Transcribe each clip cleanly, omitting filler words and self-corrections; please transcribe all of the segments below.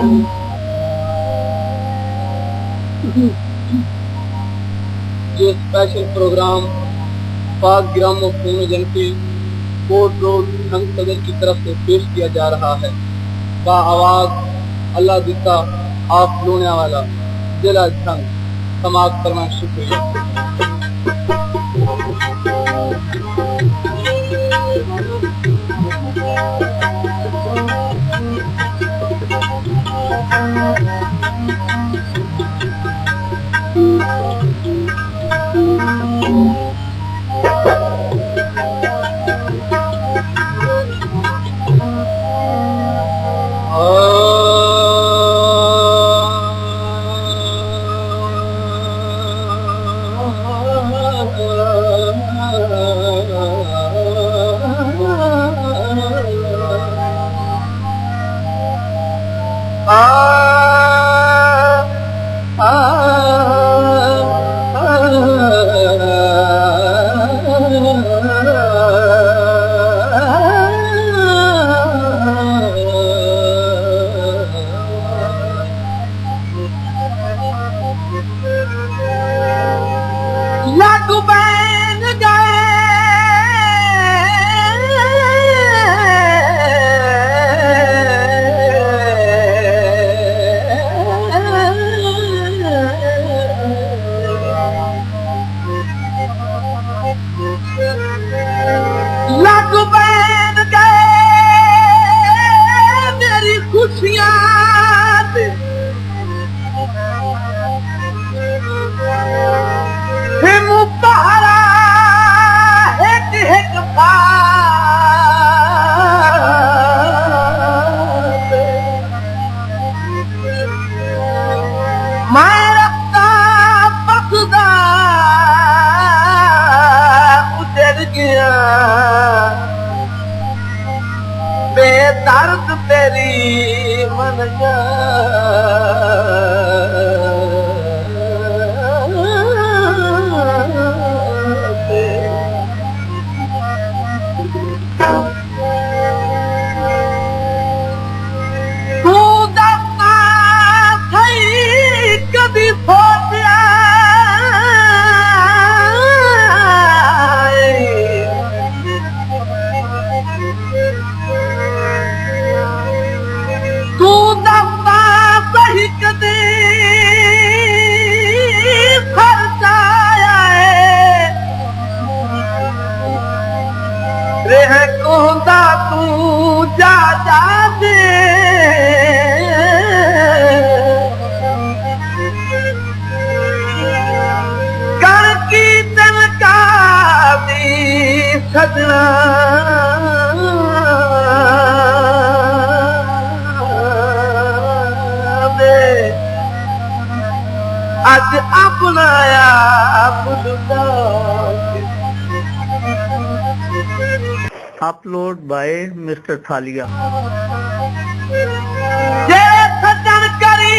ये special programme पाक gramophone agency coat road ढंग सदर की तरफ से पेश किया जा रहा है। बा आवाज अल्लाह दिता आप लोने वाला दिला ढंग समाप्त करना शुक्रिया। बेदर्द तेरी मन जा तू जा जा दे कर की तनका दी सजना दे अज अपनाया बुलदा Upload by Mr. Thalia. जय सज्जन करी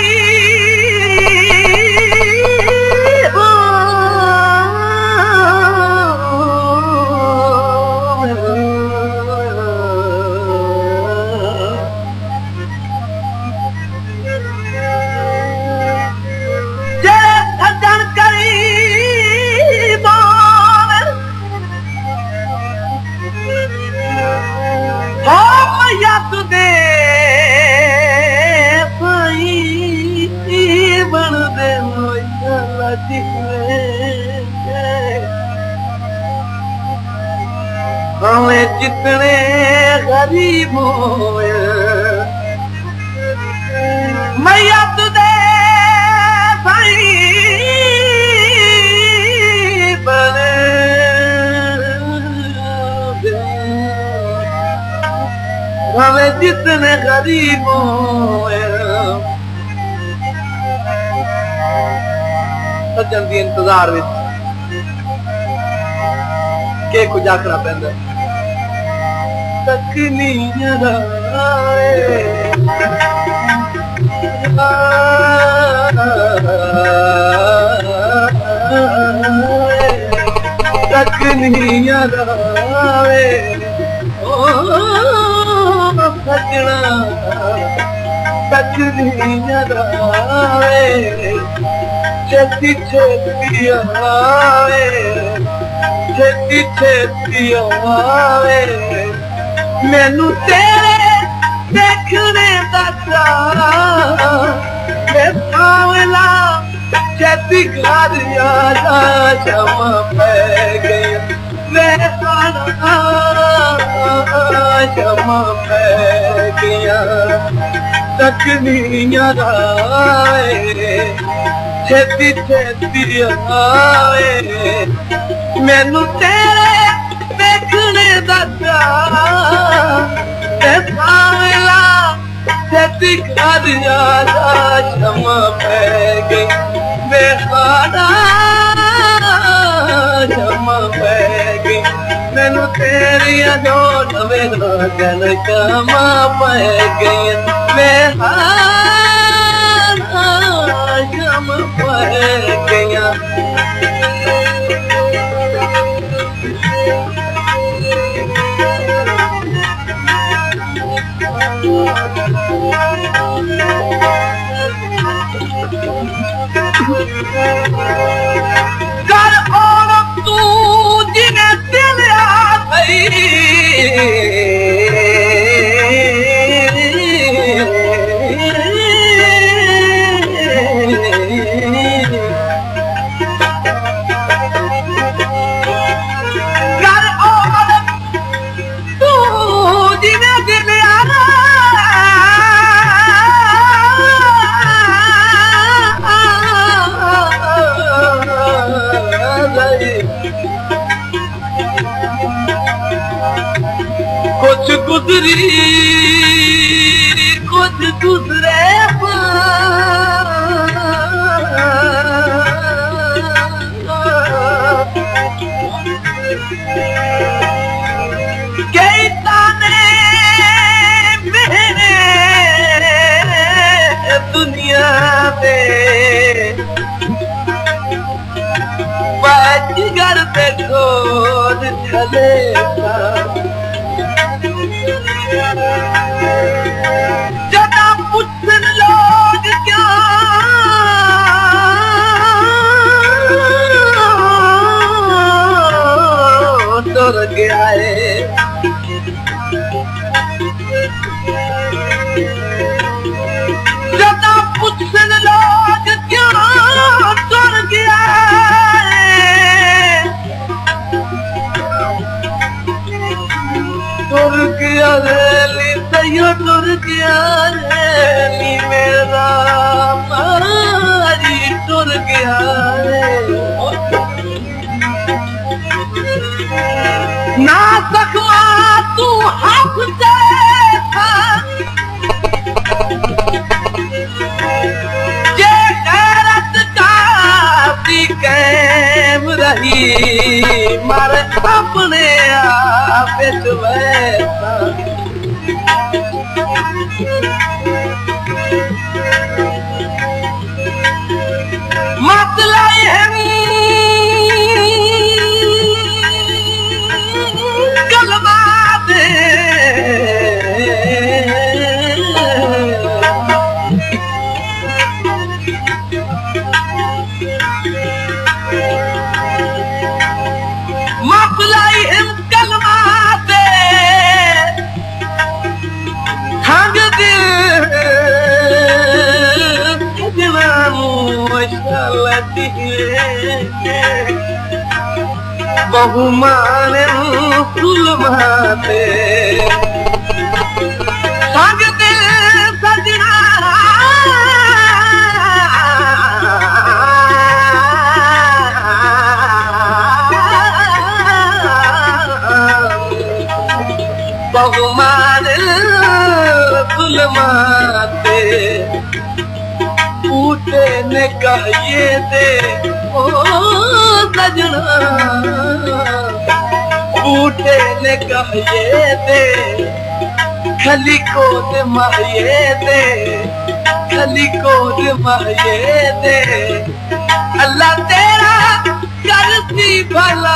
हमें जितने गरीब होए मैया तुझे भाई बने हमें जितने गरीब होए सज्जन दी इंतजार विच के कुछ आखना पैंदा तकनीर तकनीर ओ सजना तकनीर आवे छेती छेती आवे छेती छेती आवे मैनू तेरे देखने दा मैं पावला छेती घर आजा शमा पै गई मैं शमा पै गया तकनीर आवे छेती छेती आवे मैनू तेरे देखने दा पावला छेती घर आजा शमा पै गई बेहारा शमा पै गई मैनू तेरिया जो नवे लगन शमा पै गई बेहारा शमा पै गई कर और तू जिन्हें दिल आई कर और तू जिन्हें दिल कुछ गुजरी कुछ गुजरे कई ताने मेरे दुनिया में बाजीगर पे खोद चले जदा पुछन लोग क्या डर गया है जदा पुछन लोग क्या डर गया टुर गया रेली तैयो टुर गया रेली मेरा मारी टुर गया ना सकवा तू हक से जे गैरत का भी कैम रही मारे अपने आप वैसा मसला है कलमा दे मसला है कलमा दे हंग दिल बहुमान सुलमाते संग दिल सजना बहुमान सुलमाते पूछे ने कहिए दे ओ सजना पूछे ने कहिए दे खली को दे माहिए दे खली को दे माहिए दे अल्लाह तेरा करती भला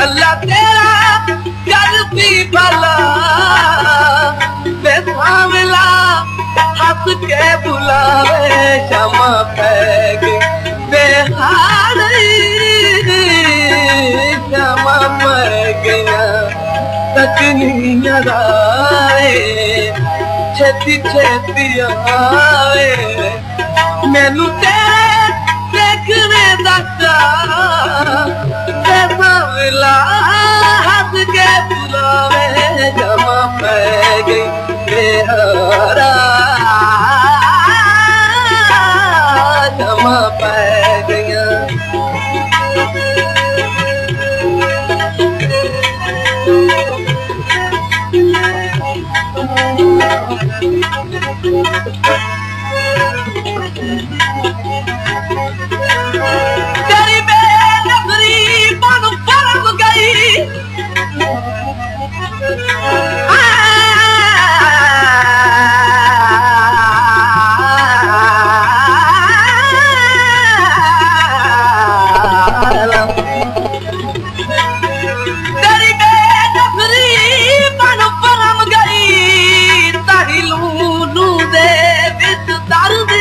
अल्लाह तेरा करती भला बेसावला तकनीया आवे छेती छेती आवे मैनू तेरे देखने दा कैसा मिला हंस के बुलावे जमा पै गई बेहारा जमा पै गया तेरी बेनज़री मन फरम गई तेरी बेनज़री मन फरम गई तारी लूलू दे विच दर्द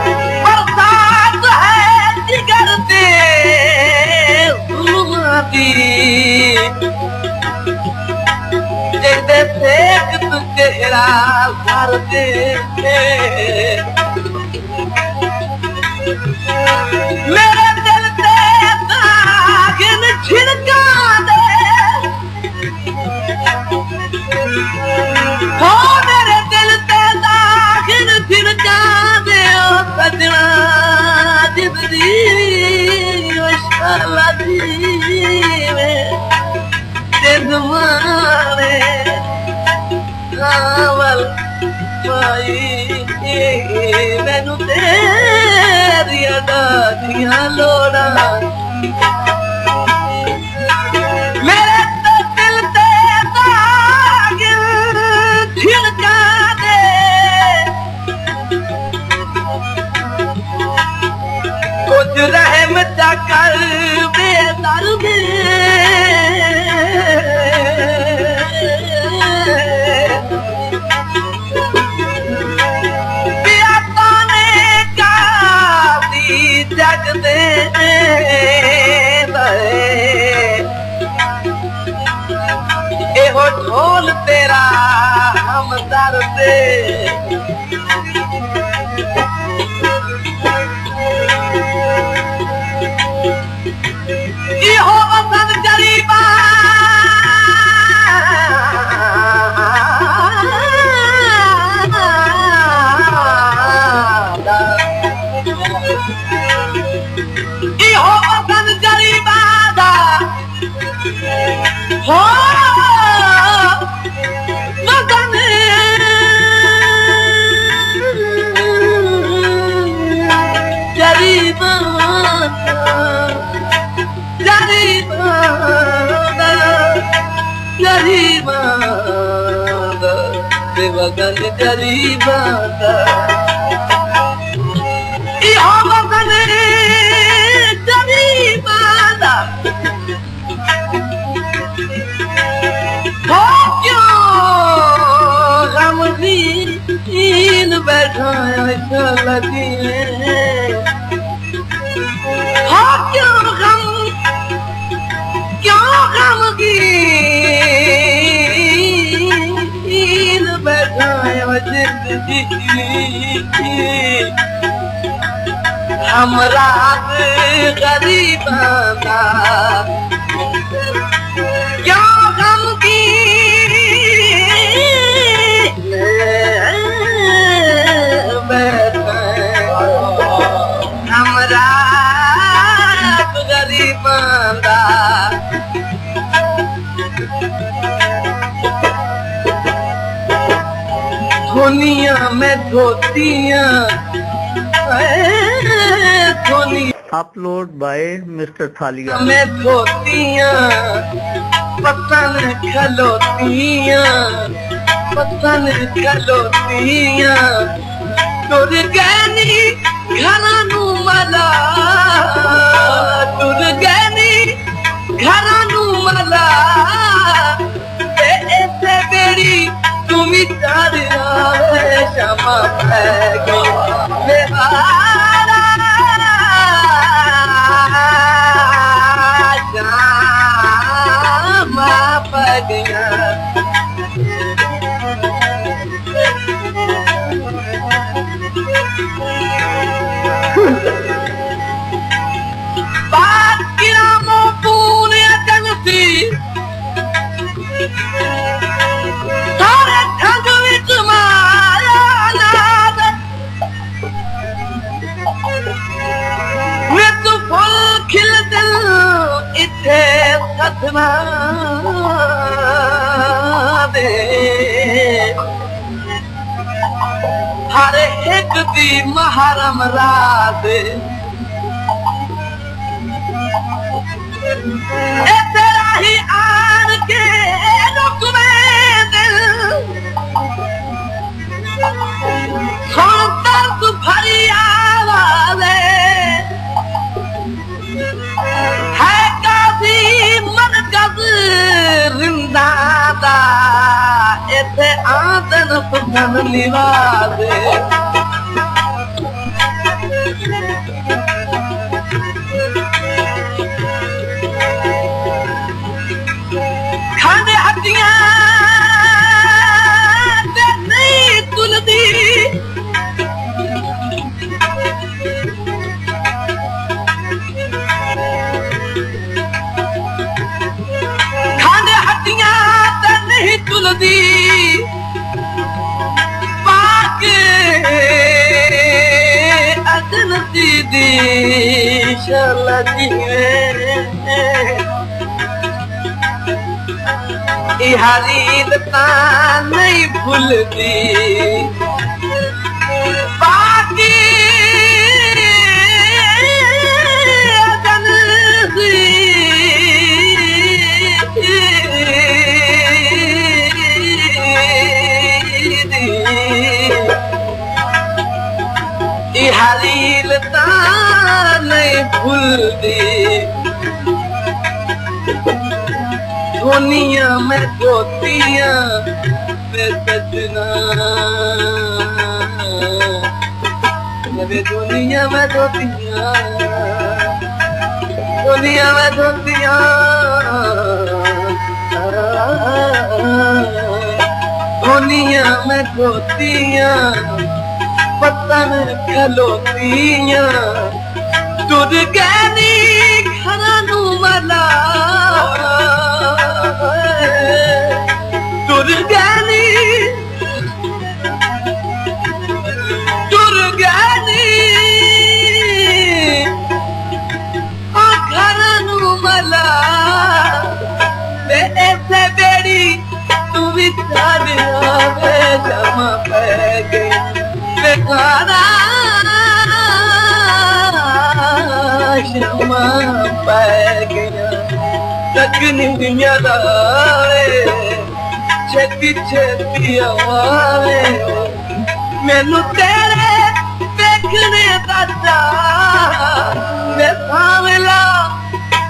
बरसात है जिगर दे जुल्मां दे फेक तू चेहरा भर दे मेरे दिल ते दागन छिड़का दे हो मेरे दिल ते दागन छिड़का दे ओ सजना जिंदगी माशाअल्लाह दी जमाने कावल पाई मैनू तेरी अदादियां लोड़ा मेरे तो दिल ते दाग छिड़का दे कुछ रहम दा कर बेदर्द जग दे एहो ढोल तेरा हमदर्द इहो वतन गरीबा इहो वतन गरीबा दा हो वतन गरीबा गरीबा गरीबा वतन गरीबा इहो वतन गरीबा दा हो क्यों गमगीन बैठा ऐसा लगी हो क्यों गमगीन बैठा जिंदगी हमरा गरीबा दा क्या गमगीन बैठा हमरा गरीबा दा दुनिया में धोतियां अपलोड बाय मिस्टर थालिया में धोतियां पतन खलोतियां टुर गैनी घरा नू मला टुर गैनी घरा नू मला ऐसे बेरी तुम चार क्षमा आसना दे हर एक दी महरम रात तेरा ही आन के रुकवे दिल दर्द भरी आवाज़े है काजी मरकज रिंदा दा इथे आदन फुकन लिवाज़े दी पाक अदन दी शलदी हारीद ता नहीं भूलदी बाकी अदन दी हालील ता नहीं भूलदी दुनिया में गोतियां में सजना मेरे दुनिया में गोतियां दुनिया में गोतियां दुनिया में गोतियां पतन खलोतियां तुर गैनी घरानू मला तुर गैनी घरानू मला ऐसे बेड़ी तू भी जमा पै गई बेकारा शमा पै गया तकनी दारे छेती छेती आवे मैनू तेरे देखने दा मैं सावला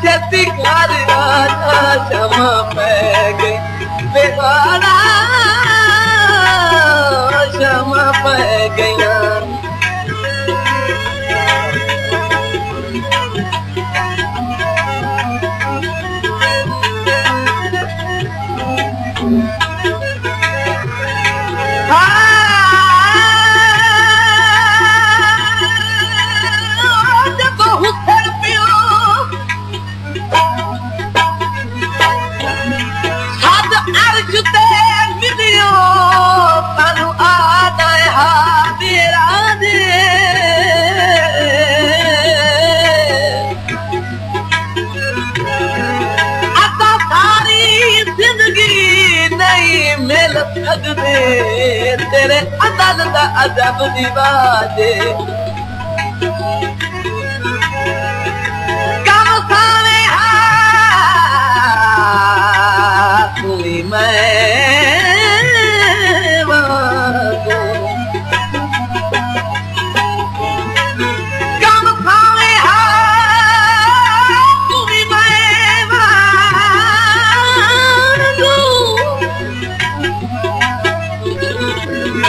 छेती घर आजा शमा पै गई बेकारा शमा पै गया तेरे अदल दा अजब दीवाजे कम साले हाथली मैं कम साले हाथली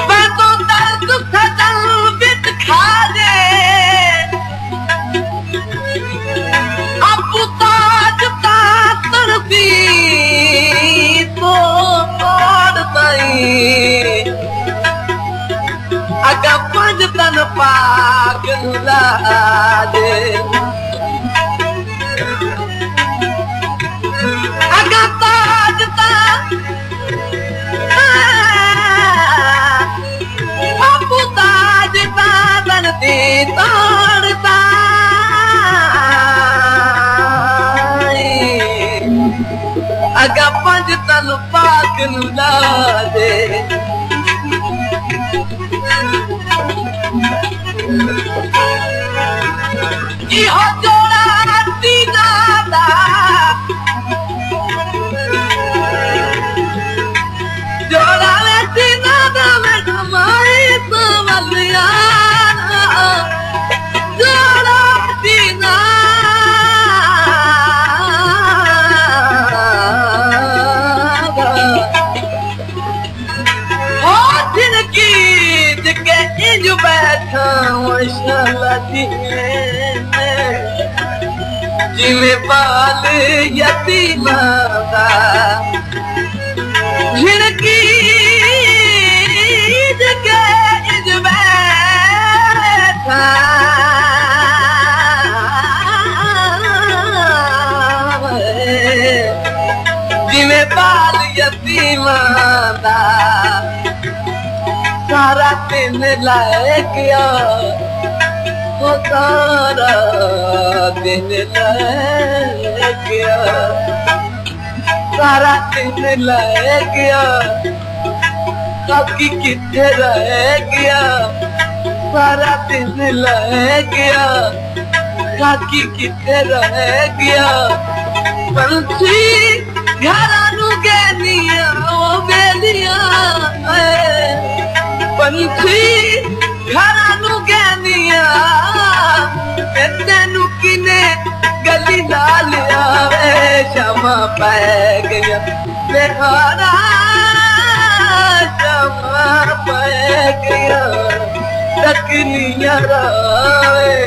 मैं तो दर्द सजल बित खा दे अब ताज तरफी तो तोड़ दई अगा पंज तन पाक ला दे अगा ताज ताड़ता अगा पंज तन पाक नू ला दे इहो जोड़ा दीना दा जोड़ा दीना दा मैं हमारे सवलिया जोड़ा दीना जो बैठा माशाल्लाह जिमें बाल यतीमा दा झिड़की जगह जो बैठा जिमें बाल यतीमा दा सारा दिन लाए गया वो सारा दिन लाए गया सारा दिन लाए गया काकी किथे रह गया सारा दिन लाए गया काकी किथे रह गया पंछी घरा नू गहनिया ओ बेलिया पंछी घरा नू गहनिया तेनू किने गली नाल आवे शमा पै गया बेहारा शमा पै गया तकनिया रावे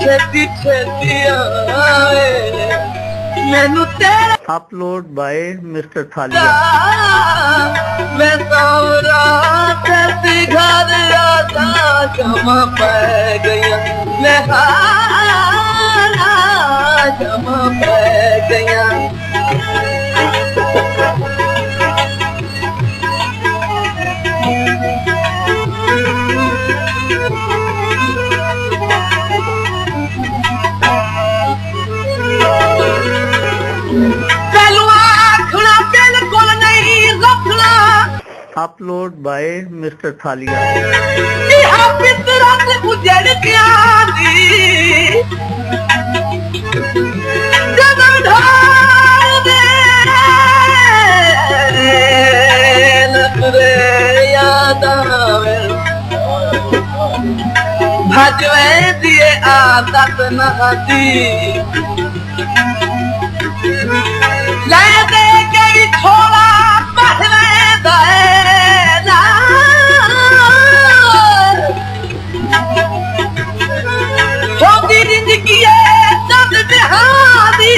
छेती छेती आवे मैनू तेरा अपलोड बाय मिस्टर थालिया मैं सावरा तेरे घर आता शमा पै गया मैं हारा शमा पै गया अपलोड बाय मिस्टर थालिया उजड़ गया याद भजवे दिए आदत नदी ले दे गई थोड़ा पहले होगी जिंदगी दर्द जहानी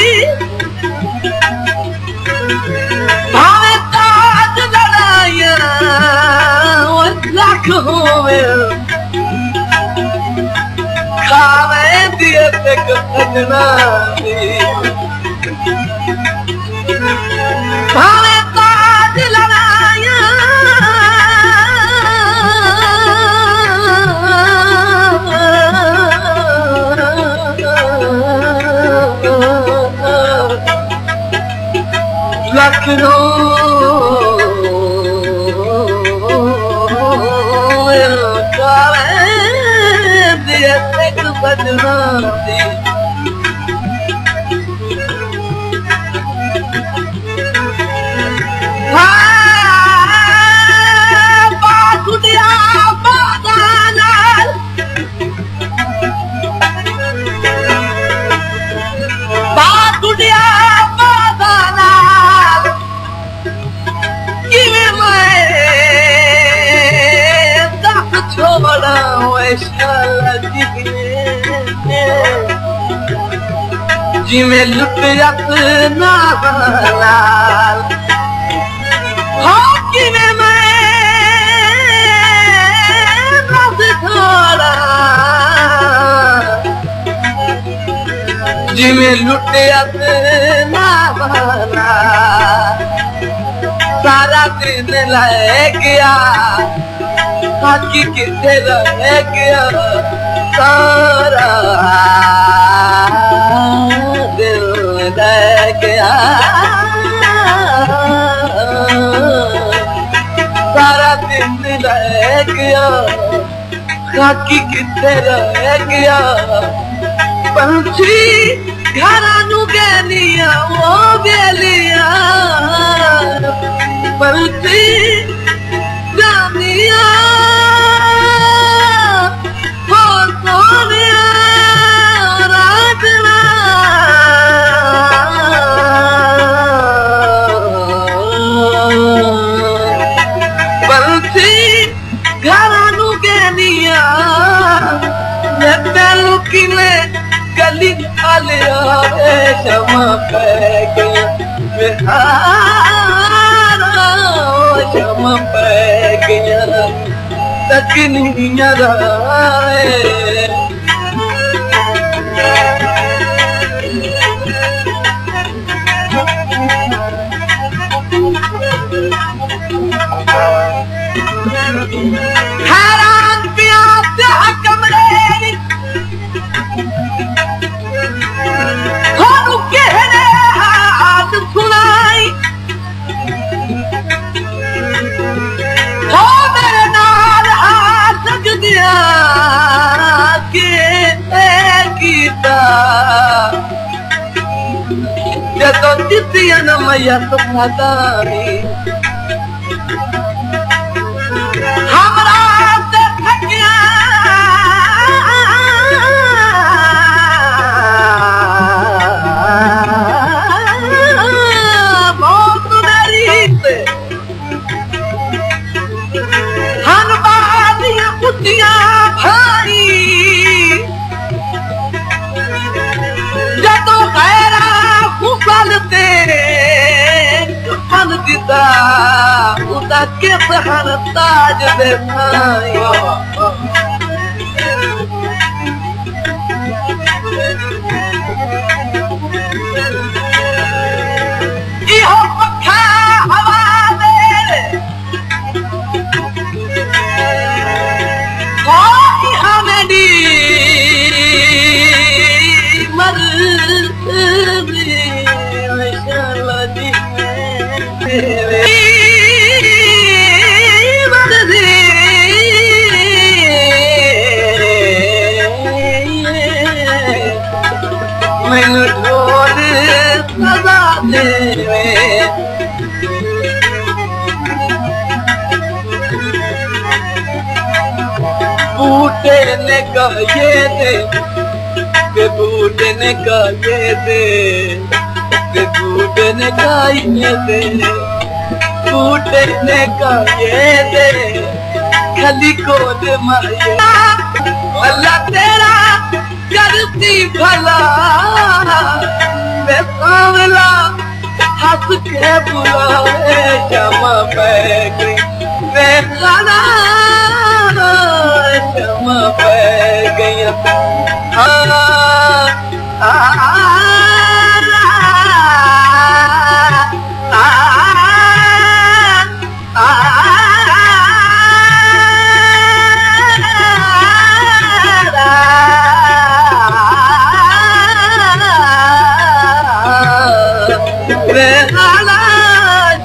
भावे ताज लड़ाइया लख होवे खावे दिए तक सजना भावे ताज लड़ाइया लखनऊ दिए तक सजना जिमें लुट अपना लाल हाँ किमें मैं बस थोड़ा जिमें लुट अपना लाल सारा दिन ले गया बाकी किथे रह गया सारा दिल रह गया सारा दिन रह गया खाकी किथे रह गया पंछी घरा नू गलिया वो गलिया पंछी जानिया हो सोनिया राजना पंछी घरा नू गलिया तेलू किले गली आलिया शमा पै गया शमा पै गया तकनिया हैरान प्यास कमरे सुनाई हो मेरे नाल आ सकदिया कीता जदों दित्तियां न मैया सुखादानी हमरा ते थकिया भाई जदों गैरा फुसलते फल दिता उदा के सहर ताज दे भाई इहो पखा हवा दे मैनू ढोल सजा देवे बूटे ने कहे दे बूटे ने कहे दे बूटे ने कहे दे बूटे ने कहे दे खली को दे माया अल्लाह तेरा करती भला मैं सांवला हंस के बुलाए शमा पै गई मैं खाना शमा पै गई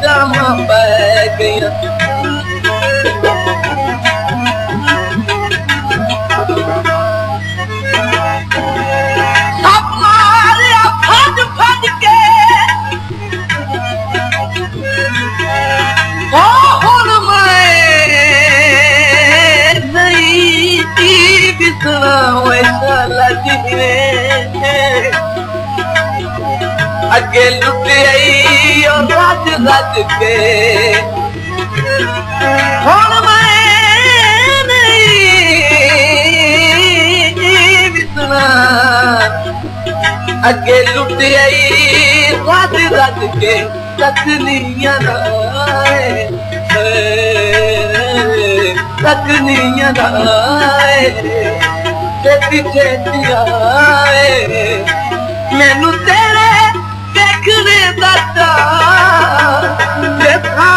जमा पै गया सब मारिया फज फज के हुन मैं नहीं बिसरा वैसा लगे अगे लुट आई और रज रज के हुन मैं नहीं बिसरा अगे लुट आई रज रज के तकनिया तकनिया छेती छेती आए मैनू तेरे देखने दाता देखा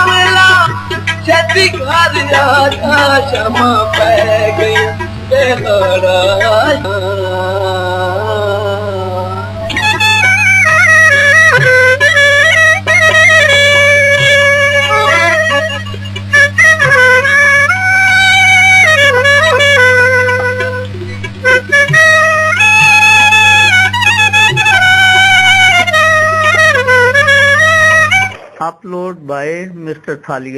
छेती घर आजा शमा पै गई तेरा upload by Mr. Thalia.